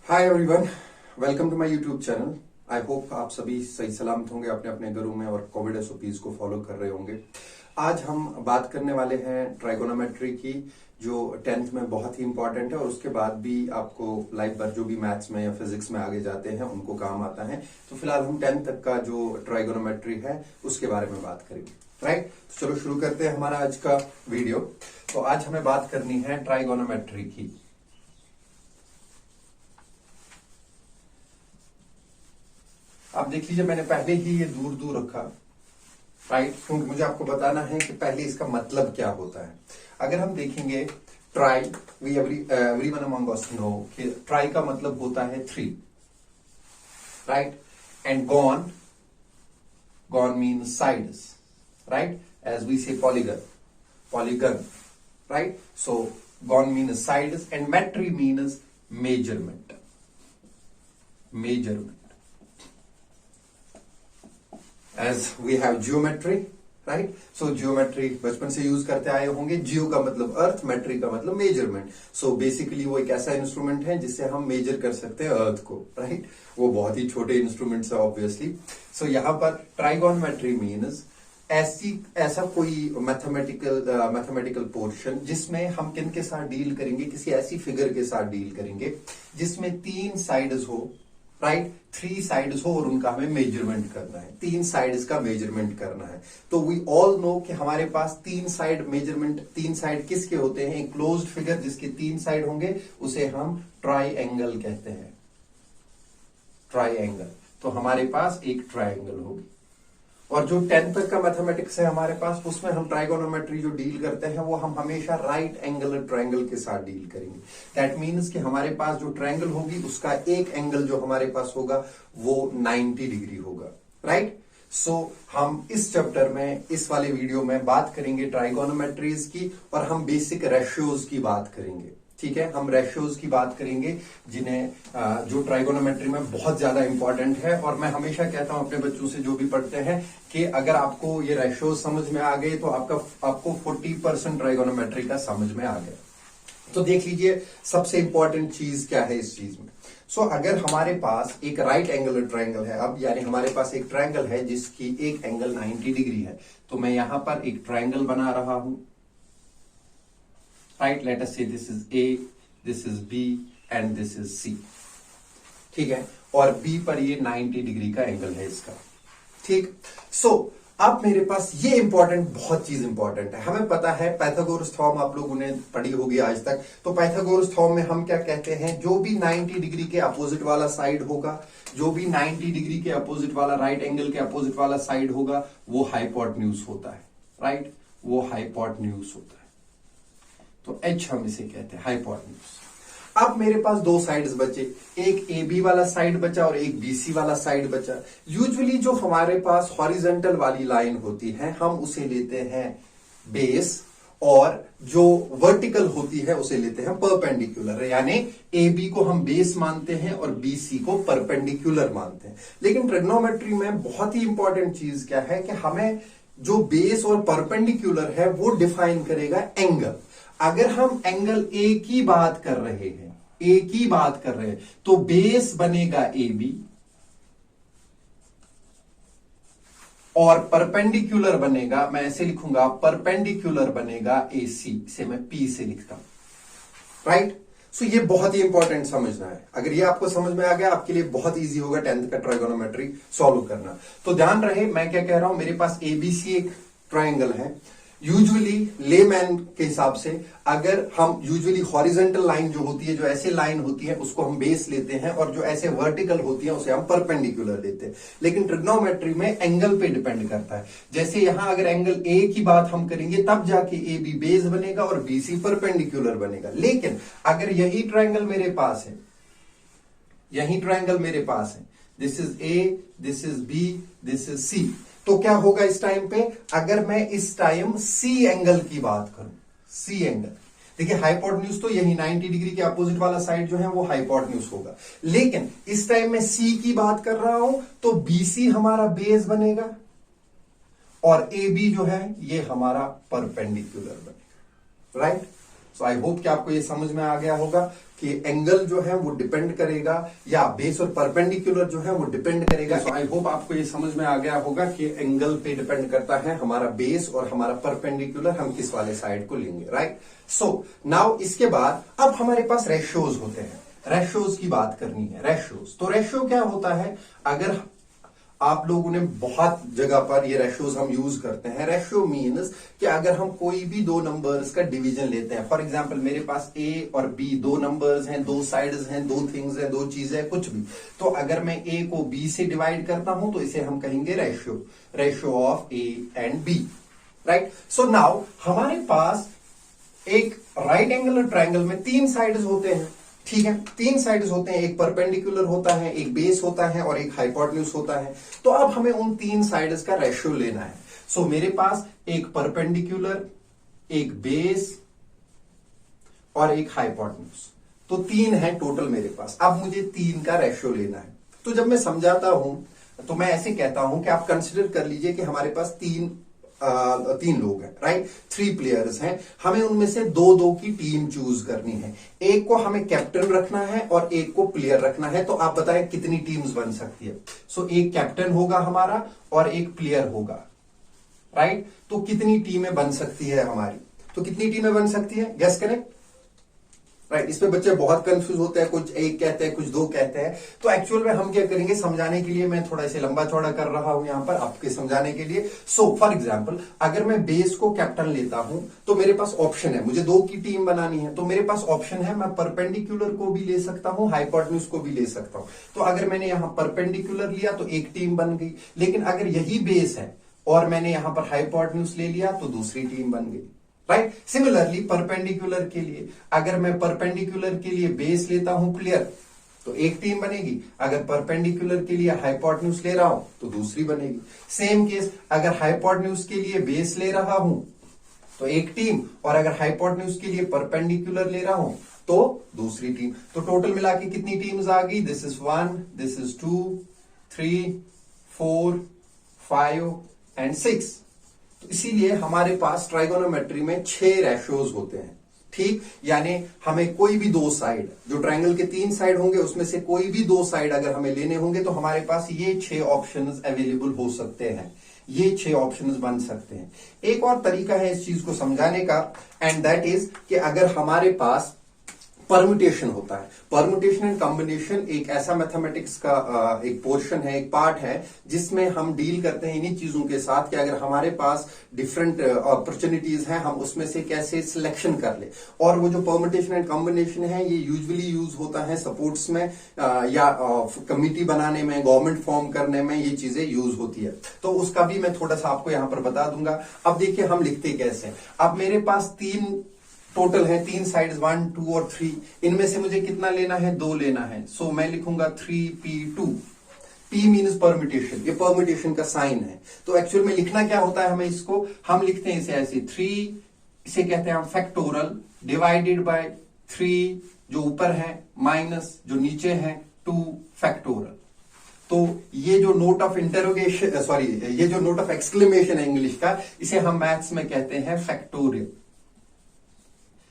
Hi everyone, welcome to my YouTube channel. I hope आप सभी सही सलामत होंगे, अपने अपने घरों में और कोविड एसओपीज को फॉलो कर रहे होंगे। आज हम बात करने वाले हैं ट्राइगोनोमेट्री की, जो 10th में बहुत ही इंपॉर्टेंट है और उसके बाद भी आपको लाइफ भर जो भी मैथ्स में या फिजिक्स में आगे जाते हैं उनको काम आता है। तो फिलहाल हम 10th तक का जो ट्राइगोनोमेट्री है उसके बारे में बात करेंगे। राइट, तो चलो शुरू करते हैं हमारा आज का वीडियो। तो आज हमें बात करनी है ट्राइगोनोमेट्री की। आप देख लीजिए, मैंने पहले ही ये दूर दूर रखा, राइट, क्योंकि मुझे आपको बताना है कि पहले इसका मतलब क्या होता है। अगर हम देखेंगे tri, we everyone among us know कि ट्राई का मतलब होता है 3, right, and gon, gon means sides, right, as we say polygon, right. So gon means sides and metry means measurement. As we have geometry, right? So geometry बचपन से use करते आए होंगे। जियो का मतलब अर्थ, मेट्री का मतलब मेजरमेंट। सो बेसिकली वो एक ऐसा इंस्ट्रूमेंट है जिससे हम मेजर कर सकते हैं अर्थ को, राइट। वो बहुत ही छोटे इंस्ट्रूमेंट्स है ऑब्वियसली। सो यहाँ पर ट्राइगोनोमेट्री मीन्स ऐसा कोई मैथमेटिकल पोर्शन जिसमें हम किन के साथ डील करेंगे, किसी ऐसी फिगर के साथ डील करेंगे जिसमें 3 साइड्स हो, राइट, 3 साइड्स हो और उनका हमें मेजरमेंट करना है। 3 साइड्स का मेजरमेंट करना है। तो वी ऑल नो कि हमारे पास 3 साइड मेजरमेंट, 3 साइड किसके होते हैं? एक क्लोज्ड फिगर जिसके 3 साइड होंगे उसे हम ट्राइएंगल कहते हैं। ट्राइएंगल, तो हमारे पास एक ट्राइएंगल होगी। और जो 10th तक का मैथमेटिक्स है हमारे पास, उसमें हम ट्राइगोनोमेट्री जो डील करते हैं वो हम हमेशा राइट एंगल ट्रायंगल के साथ डील करेंगे। दैट मीन्स कि हमारे पास जो ट्रायंगल होगी उसका एक एंगल जो हमारे पास होगा वो 90 डिग्री होगा, राइट। सो हम इस चैप्टर में, इस वाले वीडियो में बात करेंगे ट्राइगोनोमेट्रीज की और हम बेसिक रेशियोज की बात करेंगे। ठीक है, हम रेशियोज की बात करेंगे जिन्हें जो ट्राइगोनोमेट्री में बहुत ज्यादा इंपॉर्टेंट है। और मैं हमेशा कहता हूं अपने बच्चों से जो भी पढ़ते हैं कि अगर आपको ये रेशियोज समझ में आ गए तो आपको 40% ट्राइगोनोमेट्री का समझ में आ गया। तो देख लीजिए सबसे इंपॉर्टेंट चीज क्या है इस चीज में। सो अगर हमारे पास एक राइट एंगल ट्रायंगल है, अब यानी हमारे पास एक ट्रायंगल है जिसकी एक एंगल 90 डिग्री है, तो मैं यहां पर एक ट्रायंगल बना रहा हूं, right, let us say this is A, this is B and this is C। ठीक है, और B पर ये 90 डिग्री का एंगल है इसका। ठीक, सो अब मेरे पास ये इंपॉर्टेंट, बहुत चीज इंपॉर्टेंट है। हमें पता है पाइथागोरस थ्योरम आप लोगों ने पढ़ी होगी आज तक। तो पाइथागोरस थ्योरम में हम क्या कहते हैं, जो भी 90 डिग्री के अपोजिट वाला साइड होगा, जो भी 90 डिग्री के अपोजिट वाला, राइट एंगल के अपोजिट वाला साइड होगा, वो हाइपोटेन्यूज होता है, राइट, वो हाइपोटेन्यूज होता है। तो H हम इसे कहते हैं, हाइपोटेन्यूज। अब मेरे पास 2 साइड्स बचे, एक AB वाला साइड बचा और एक BC वाला साइड बचा। यूजुअली जो हमारे पास हॉरिजॉन्टल वाली लाइन होती है हम उसे लेते हैं बेस, और जो वर्टिकल होती है उसे लेते हैं परपेंडिकुलर। यानी AB को हम बेस मानते हैं और BC को परपेंडिकुलर मानते हैं। लेकिन ट्रिग्नोमेट्री में बहुत ही इंपॉर्टेंट चीज क्या है कि हमें जो बेस और परपेंडिकुलर है वो डिफाइन करेगा एंगल। अगर हम एंगल ए की बात कर रहे हैं, ए की बात कर रहे हैं, तो बेस बनेगा AB और परपेंडिकुलर बनेगा, मैं ऐसे लिखूंगा, परपेंडिकुलर बनेगा AC। इसे मैं P से लिखता हूं, राइट। सो ये बहुत ही इंपॉर्टेंट समझना है। अगर ये आपको समझ में आ गया, आपके लिए बहुत इजी होगा 10th का ट्राइगोनोमेट्री सॉल्व करना। तो ध्यान रहे मैं क्या कह रहा हूं, मेरे पास ABC एक ट्रायंगल है। यूजुअली लेमैन के हिसाब से, अगर हम यूजुअली हॉरिजॉन्टल लाइन जो होती है, जो ऐसे लाइन होती है, उसको हम बेस लेते हैं, और जो ऐसे वर्टिकल होती है उसे हम परपेंडिकुलर लेते हैं। लेकिन ट्रिग्नोमेट्री में एंगल पे डिपेंड करता है। जैसे यहां अगर एंगल ए की बात हम करेंगे तब जाके AB बेस बनेगा और BC परपेंडिकुलर बनेगा। लेकिन अगर यही ट्रायंगल मेरे पास है, यही ट्रायंगल मेरे पास है, this is A, this is B, this is C, तो क्या होगा इस टाइम पे, अगर मैं इस टाइम C एंगल की बात करूं, C एंगल, देखिए हाइपोटेन्यूज तो यही 90 डिग्री के अपोजिट वाला साइड जो है वो हाइपोटेन्यूज होगा। लेकिन इस टाइम मैं C की बात कर रहा हूं तो BC हमारा बेस बनेगा और AB जो है ये हमारा परपेंडिकुलर बनेगा, राइट। सो आई होप कि आपको ये समझ में आ गया होगा कि एंगल जो है वो डिपेंड करेगा, या बेस और परपेंडिकुलर जो है वो डिपेंड करेगा। सो आई होप आपको ये समझ में आ गया होगा कि एंगल पे डिपेंड करता है हमारा बेस और हमारा परपेंडिकुलर, हम किस वाले साइड को लेंगे, राइट। सो नाउ इसके बाद अब हमारे पास रेशियोज होते हैं, रेशियोज की बात करनी है। रेशियोज, तो रेशियो क्या होता है, अगर आप लोगों ने बहुत जगह पर ये रेशियोज हम यूज करते हैं। रेशियो मीन्स कि अगर हम कोई भी दो नंबर्स का डिवीजन लेते हैं, फॉर एग्जांपल मेरे पास ए और बी दो नंबर्स हैं, दो साइड्स हैं, दो थिंग्स हैं, दो चीजें हैं, कुछ भी, तो अगर मैं ए को बी से डिवाइड करता हूं तो इसे हम कहेंगे ratio, ratio of A and B, right. So now हमारे पास एक राइट एंगल ट्रायंगल में तीन साइड्स होते हैं, ठीक है, तीन साइड्स होते हैं, एक परपेंडिकुलर होता है, एक बेस होता है और एक हाइपोटेन्यूज होता है। तो अब हमें उन तीन साइड्स का रेशियो लेना है। सो मेरे पास एक परपेंडिकुलर, एक बेस और एक हाइपोटेन्यूज, तो तीन है टोटल मेरे पास। अब मुझे तीन का रेशियो लेना है। तो जब मैं समझाता हूं तो मैं ऐसे कहता हूं कि आप कंसिडर कर लीजिए कि हमारे पास तीन लोग हैं, राइट, 3 प्लेयर्स हैं, हमें उनमें से दो दो की टीम चूज करनी है। एक को हमें कैप्टन रखना है और एक को प्लेयर रखना है। तो आप बताएं कितनी टीम्स बन सकती है। सो एक कैप्टन होगा हमारा और एक प्लेयर होगा, राइट। तो कितनी टीमें बन सकती है हमारी, तो कितनी टीमें बन सकती है, गेस करें, राइट। इसमें बच्चे बहुत कंफ्यूज होते हैं, कुछ एक कहते हैं, कुछ दो कहते हैं। तो एक्चुअल में हम क्या करेंगे, समझाने के लिए मैं थोड़ा इसे लंबा चौड़ा कर रहा हूं यहां पर आपके समझाने के लिए। सो फॉर एग्जांपल अगर मैं बेस को कैप्टन लेता हूं तो मेरे पास ऑप्शन है, मुझे दो की टीम बनानी है, तो मेरे पास ऑप्शन है, मैं परपेंडिकुलर को भी ले सकता हूं, हाइपोटेन्यूज को भी ले सकता हूं। तो अगर मैंने यहां परपेंडिकुलर लिया तो एक टीम बन गई, लेकिन अगर यही बेस है और मैंने यहां पर हाइपोटेन्यूज ले लिया तो दूसरी टीम बन गई, राइट। सिमिलरली परपेंडिकुलर के लिए, अगर मैं परपेंडिकुलर के लिए बेस लेता हूं प्लेयर तो एक टीम बनेगी, अगर परपेंडिकुलर के लिए हाइपोटेन्यूज ले रहा हूं तो दूसरी बनेगी। सेम केस, अगर हाइपोटेन्यूज के लिए बेस ले रहा हूं तो एक टीम, और अगर हाइपोटेन्यूज के लिए परपेंडिकुलर ले रहा हूं तो दूसरी टीम। तो टोटल मिला के कितनी टीम्स आ गई, this is 1, this is 2, 3, 4, 5 and 6। तो इसीलिए हमारे पास ट्राइगोनोमेट्री में 6 रेशियोज होते हैं, ठीक। यानी हमें कोई भी दो साइड, जो ट्रायंगल के 3 साइड होंगे उसमें से कोई भी दो साइड अगर हमें लेने होंगे तो हमारे पास ये 6 ऑप्शंस अवेलेबल हो सकते हैं, ये 6 ऑप्शंस बन सकते हैं। एक और तरीका है इस चीज को समझाने का, एंड दैट इज कि अगर हमारे पास परम्यूटेशन होता है, परम्यूटेशन एंड कॉम्बिनेशन एक ऐसा मैथमेटिक्स का एक पोर्शन है, एक पार्ट है, जिसमें हम डील करते हैं इन्हीं चीजों के साथ कि अगर हमारे पास डिफरेंट अपॉर्चुनिटीज हैं हम उसमें से कैसे सिलेक्शन कर ले। और वो जो परम्यूटेशन एंड कॉम्बिनेशन है ये यूजुअली यूज होता है सपोर्ट्स में या कमिटी बनाने में, गवर्नमेंट फॉर्म करने में ये चीजें यूज होती है। तो उसका भी मैं थोड़ा सा आपको यहां पर बता दूंगा। अब देखिए हम लिखते कैसे। अब मेरे पास 3 टोटल है, 3 साइड्स 1, 2 और 3, इनमें से मुझे कितना लेना है, 2 लेना है। सो मैं लिखूंगा 3p2। p मीन्स परम्यूटेशन, ये परम्यूटेशन का साइन है। तो एक्चुअल में लिखना क्या होता है हमें इसको, हम लिखते हैं इसे ऐसे 3, इसे कहते हैं हम फैक्टोरल, डिवाइडेड बाय 3 जो ऊपर है माइनस जो नीचे है 2 फैक्टोरल। तो ये जो नोट ऑफ इंटरोगेशन, सॉरी, ये जो नोट ऑफ एक्सक्लेमेशन है इंग्लिश का, इसे हम मैथ्स में कहते हैं फैक्टोरियल।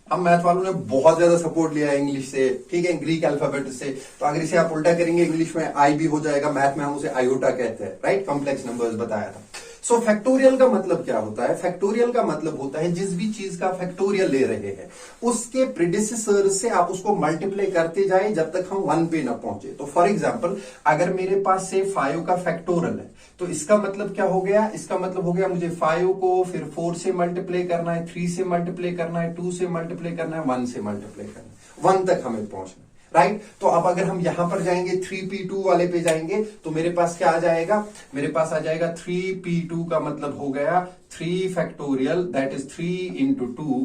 अब मैथ वालों ने बहुत ज्यादा सपोर्ट लिया है इंग्लिश से, ठीक है, ग्रीक अल्फाबेट से। तो अगर इसे आप उल्टा करेंगे इंग्लिश में आई भी हो जाएगा, मैथ में हम उसे आयोटा कहते हैं, राइट, कॉम्प्लेक्स नंबर्स बताया था। सो फैक्टोरियल का मतलब क्या होता है, फैक्टोरियल का मतलब होता है जिस भी चीज का फैक्टोरियल ले रहे हैं उसके प्रीडिसेसर से आप उसको मल्टीप्लाई करते जाए जब तक हम 1 पे ना पहुंचे। तो फॉर एग्जांपल अगर मेरे पास से 5 का फैक्टोरियल है तो इसका मतलब क्या हो गया, इसका मतलब हो गया मुझे 5 को फिर 4 से मल्टीप्लाई करना है, 3 से मल्टीप्लाई करना है, 2 से मल्टीप्लाई करना है, 1 से मल्टीप्लाई करना है, 1 तक हमें पहुंचना, राइट। तो अब अगर हम यहां पर जाएंगे 3p2 वाले पे जाएंगे तो मेरे पास क्या आ जाएगा, मेरे पास आ जाएगा 3p2 का मतलब हो गया 3 factorial, that is 3 into 2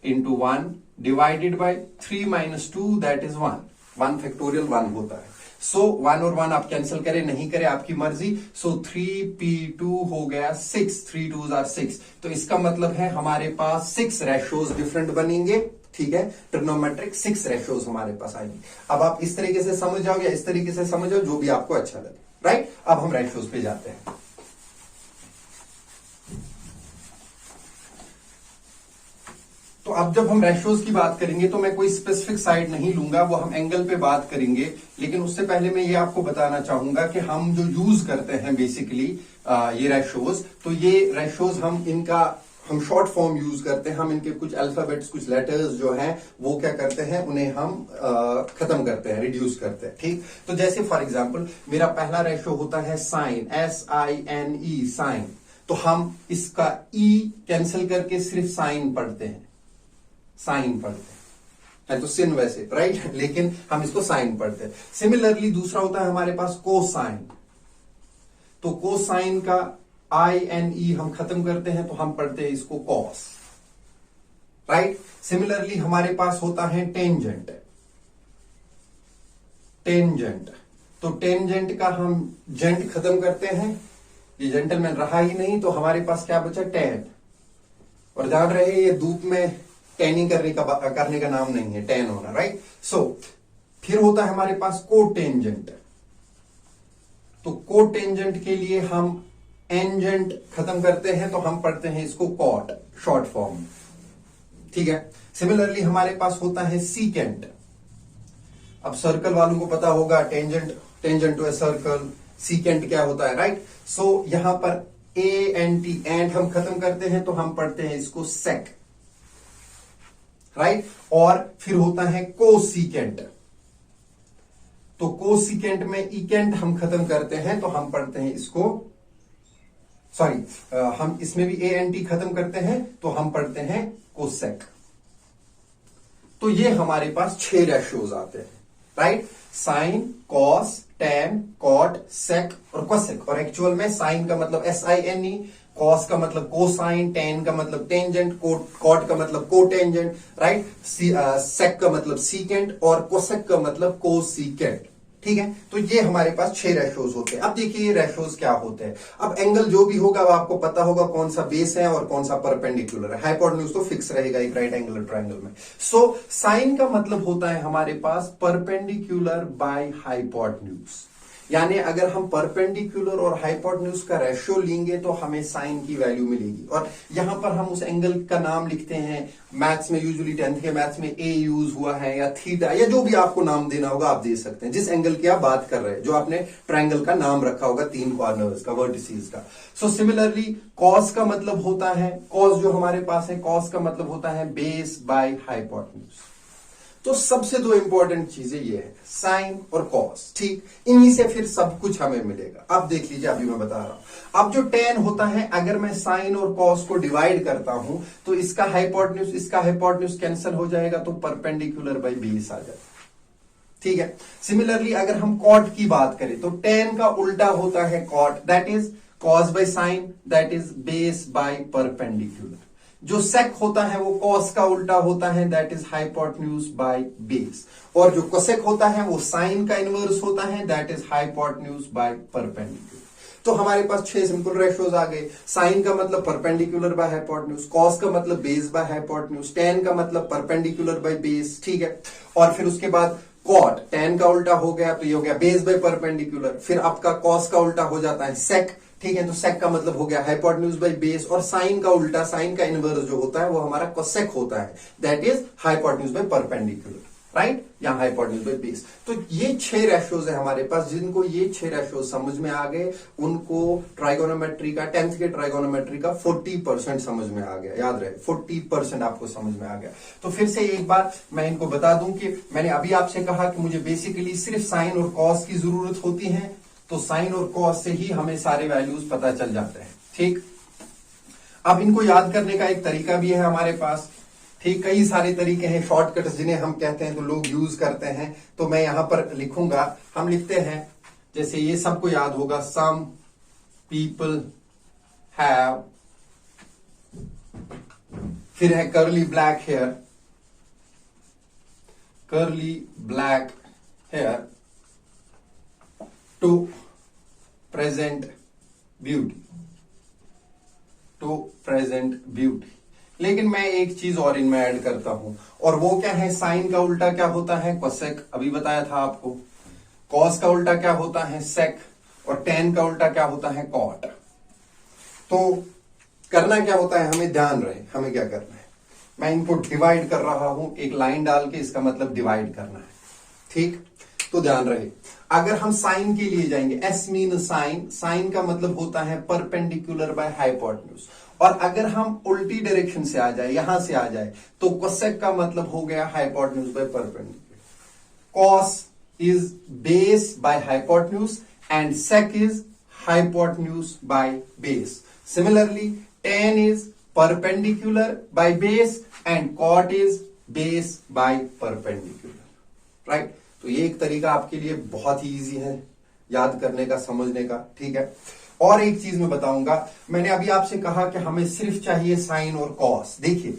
into 1 divided by 3 minus 2 that is 1, 1 factorial 1 होता है। सो 1 और 1 आप कैंसिल करें नहीं करें आपकी मर्जी। सो 3p2 हो गया 6, 3 2s आर 6। तो इसका मतलब है हमारे पास 6 रेशियोज डिफरेंट बनेंगे, ठीक है, ट्रिग्नोमेट्रिक 6 रेशियोज हमारे पास आएंगे। अब आप इस तरीके से समझ जाओ या इस तरीके से समझ जाओ, जो भी आपको अच्छा लगे, राइट। अब हम रेशियोज पे जाते हैं। तो अब जब हम रेशियोज की बात करेंगे तो मैं कोई स्पेसिफिक साइड नहीं लूंगा, वो हम एंगल पे बात करेंगे। लेकिन उससे पहले मैं ये आपको बताना चाहूंगा कि हम जो यूज करते हैं बेसिकली ये रेशियोज, तो ये रेशियोज हम शॉर्ट फॉर्म यूज करते हैं। हम इनके कुछ अल्फाबेट्स, कुछ लेटर्स जो हैं वो क्या करते हैं, उन्हें हम खत्म करते हैं, रिड्यूस करते हैं। ठीक, तो जैसे फॉर एग्जांपल मेरा पहला रेशियो होता है साइन, SINE, साइन। तो हम इसका ई कैंसिल करके सिर्फ साइन पढ़ते हैं, साइन पढ़ते हैं, है तो सिन वैसे, राइट, लेकिन हम इसको साइन पढ़ते हैं। सिमिलरली दूसरा होता है हमारे पास कोसाइन। तो कोसाइन का INE हम खत्म करते हैं तो हम पढ़ते हैं इसको कॉस, राइट। सिमिलरली हमारे पास होता है टेंजेंट। टेंजेंट, तो टेंजेंट का हम जेंट खत्म करते हैं, ये जेंटलमैन रहा ही नहीं, तो हमारे पास क्या बचा, टैन। और ध्यान रहे ये धूप में टैनिंग करने का नाम नहीं है, टैन होना, राइट। सो फिर होता है हमारे पास कोटेंजेंट। तो कोटेंजेंट के लिए हम एंजेंट खत्म करते हैं तो हम पढ़ते हैं इसको कॉट, शॉर्ट फॉर्म, ठीक है। सिमिलरली हमारे पास होता है सीकेंट। अब सर्कल वालों को पता होगा, tangent to a circle, secant क्या होता है, राइट। सो यहां पर ANT, एंड हम खत्म करते हैं तो हम पढ़ते हैं इसको सेक, राइट। और फिर होता है कोसीकेंट। तो कोसीकेंट में इकेंट हम खत्म करते हैं तो हम पढ़ते हैं इसको, सॉरी, हम इसमें भी ANT खत्म करते हैं तो हम पढ़ते हैं कोसेक। तो ये हमारे पास 6 रेशियोज आते हैं, right. Sine, cos, tan, cot, sec और कोसेक। और एक्चुअल में साइन का मतलब SINE, कॉस का मतलब कोसाइन, टैन का मतलब टेंजेंट, कॉट का मतलब कोटेंजेंट, राइट। सेक का मतलब सीकेंट और कोसेक का मतलब कोसीकेंट, ठीक है। तो ये हमारे पास 6 रेशियोज होते हैं। अब देखिए ये रेशियोज क्या होते हैं। अब एंगल जो भी होगा वो आपको पता होगा कौन सा बेस है और कौन सा परपेंडिकुलर है। हाइपोटेन्यूज तो फिक्स रहेगा एक राइट एंगुलर ट्रायंगल में। सो साइन का मतलब होता है हमारे पास परपेंडिकुलर बाय हाइपोटेन्यूज, यानी अगर हम परपेंडिकुलर और हाइपोटेन्यूज का रेशियो लेंगे तो हमें साइन की वैल्यू मिलेगी। और यहां पर हम उस एंगल का नाम लिखते हैं, मैथ्स में यूजुअली 10th के मैथ्स में A यूज हुआ है या थीटा या जो भी आपको नाम देना होगा आप दे सकते हैं, जिस एंगल की आप बात कर रहे हैं, जो आपने ट्रायंगल का नाम रखा होगा 3 कॉर्नर्स का, वर्टिसेस का। सो सिमिलरली कॉस का मतलब होता है, कॉस जो हमारे पास है, कॉस का मतलब होता है बेस बाय हाइपोटेन्यूज। तो सबसे 2 इंपॉर्टेंट चीजें ये है, साइन और कॉस, ठीक। इन्हीं से फिर सब कुछ हमें मिलेगा। अब देख लीजिए, अभी मैं बता रहा हूं। अब जो टैन होता है, अगर मैं साइन और कॉस को डिवाइड करता हूं तो इसका हाइपोटेन्यूज कैंसिल हो जाएगा, तो परपेंडिकुलर बाय बेस आ जाएगा, ठीक है। सिमिलरली अगर हम कॉट की बात करें तो टैन का उल्टा होता है cot, that is cos by sine, that is base by perpendicular. जो सेक होता है वो कॉस का उल्टा होता है, that is hypotenuse by base. और जो कोसेक होता है वो साइन का इनवर्स होता है, that is hypotenuse by perpendicular. तो हमारे पास 6 सिंपल रेशियोज आ गए। साइन का मतलब परपेंडिकुलर बाय हाइपोटेन्यूज, कॉस का मतलब बेस बाय हाइपोटेन्यूज, टैन का मतलब परपेंडिकुलर बाय बेस, ठीक है। और फिर उसके बाद कॉट, टैन का उल्टा हो गया तो ये हो गया बेस बाय परपेंडिकुलर। फिर आपका कॉस का उल्टा हो जाता है सेक, ठीक है। तो सेक का मतलब हो गया हाइपोटेन्यूज बाय बेस। और साइन का उल्टा, साइन का इनवर्स जो होता है वो हमारा कोसेक होता है, that is hypotenuse by perpendicular, right, या हाइपोटेन्यूज बाय बेस। तो ये 6 रेशियोज है हमारे पास। जिनको ये 6 रेशियोज समझ में आ गए उनको ट्राइगोनोमेट्री का, 10th के ट्राइगोनोमेट्री का 40% समझ में आ गया। याद रहे 40% आपको समझ में आ गया। तो फिर से एक बार मैं इनको बता दूं कि मैंने अभी आपसे कहा कि मुझे बेसिकली सिर्फ साइन और कॉस की जरूरत होती है, तो साइन और कॉस से ही हमें सारे वैल्यूज पता चल जाते हैं, ठीक। अब इनको याद करने का एक तरीका भी है हमारे पास, ठीक। कई सारे तरीके हैं, शॉर्टकट्स जिन्हें हम कहते हैं तो लोग यूज करते हैं। तो मैं यहां पर लिखूंगा, हम लिखते हैं, जैसे ये सबको याद होगा, सम पीपल हैव, फिर है curly black hair, curly black hair to present beauty, to present beauty. लेकिन मैं एक चीज और इनमें ऐड करता हूं, और वो क्या है, साइन का उल्टा क्या होता है, कोसेक, अभी बताया था आपको। कॉस का उल्टा क्या होता है, सेक। और टैन का उल्टा क्या होता है, कॉट। तो करना क्या होता है, हमें ध्यान रहे हमें क्या करना है। मैं इनको डिवाइड कर रहा हूं, एक लाइन डाल के, इसका मतलब डिवाइड करना है। ठीक, तो ध्यान रहे, अगर हम साइन के लिए जाएंगे, एस मीन साइन, साइन का मतलब होता है परपेंडिकुलर बाय हाइपोटेन्यूज। और अगर हम उल्टी डायरेक्शन से आ जाए, यहां से आ जाए, तो कोसेक का मतलब हो गया hypotenuse by perpendicular. Cos is base by hypotenuse and sec is hypotenuse by base. Similarly, tan is perpendicular by base and cot is base by perpendicular. Right? तो ये एक तरीका आपके लिए बहुत ही इजी है याद करने का, समझने का। ठीक है, और एक चीज मैं बताऊंगा, मैंने अभी आपसे कहा कि हमें सिर्फ चाहिए साइन और कॉस। देखिए,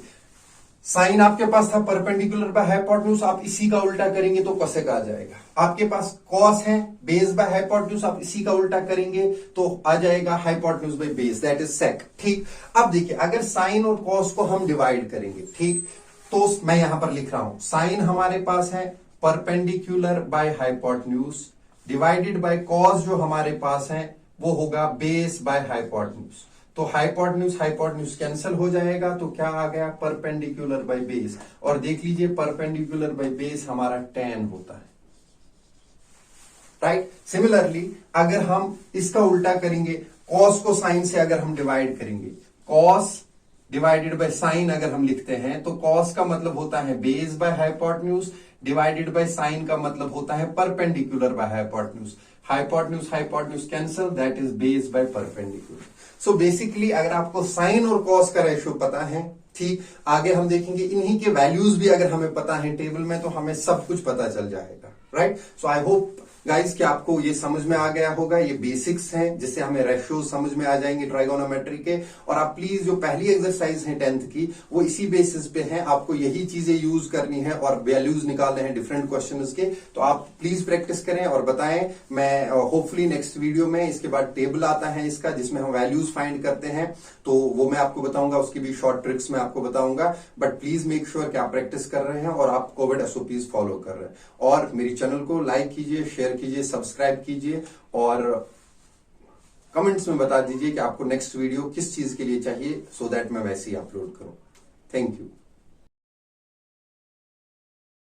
साइन आपके पास था परपेंडिकुलर बाय हाइपोटेन्यूज, आप इसी का उल्टा करेंगे तो कोसेक आ जाएगा। आपके पास कॉस है बेस बाय हाइपोटेन्यूज, आप इसी का उल्टा करेंगे तो आ जाएगा hypotenuse by base, that is sec. ठीक, अब देखिए, अगर साइन और कॉस को हम डिवाइड करेंगे, ठीक, तो मैं यहां पर लिख रहा हूं, साइन हमारे पास है perpendicular by hypotenuse divided by cos जो हमारे पास है वो होगा बेस बाय हाइपोटेन्यूज। तो हाइपोटेन्यूज हाइपोटेन्यूज कैंसिल हो जाएगा, तो क्या आ गया, परपेंडिकुलर बाय बेस। और देख लीजिए, परपेंडिकुलर बाय बेस हमारा tan होता है। राइट, सिमिलरली अगर हम इसका उल्टा करेंगे, कॉस को साइन से अगर हम डिवाइड करेंगे, कॉस डिवाइडेड बाय साइन अगर हम लिखते हैं, तो कॉस का मतलब होता है base by hypotenuse divided by sine का मतलब होता है perpendicular by hypotenuse. Hypotenuse hypotenuse cancel, that is base by perpendicular. So basically अगर आपको साइन और कॉस का रेशियो पता है, ठीक, आगे हम देखेंगे इन्हीं के वैल्यूज भी अगर हमें पता है टेबल में, तो हमें सब कुछ पता चल जाएगा। Right, so I hope guys कि आपको ये समझ में आ गया होगा। ये बेसिक्स हैं जिससे हमें रेशियो समझ में आ जाएंगे ट्राइगोनोमेट्री के। और आप प्लीज जो पहली एक्सरसाइज है 10th की, वो इसी बेसिस पे है, आपको यही चीजें यूज करनी है और वैल्यूज निकालने हैं डिफरेंट क्वेश्चंस के। तो आप प्लीज प्रैक्टिस करें और बताएं। मैं होपफुली नेक्स्ट वीडियो में इसके बाद टेबल आता है इसका, जिसमें हम वैल्यूज फाइंड करते हैं, तो वो मैं आपको बताऊंगा, उसकी भी शॉर्ट ट्रिक्स मैं आपको बताऊंगा। बट प्लीज मेक श्योर कि आप प्रैक्टिस कर रहे हैं और आप कोविड एसओपीज फॉलो कर रहे हैं। और मेरी चैनल को लाइक कीजिए, शेयर कीजिए, सब्सक्राइब कीजिए और कमेंट्स में बता दीजिए कि आपको नेक्स्ट वीडियो किस चीज के लिए चाहिए, सो दैट मैं वैसे ही अपलोड करूं। Thank you.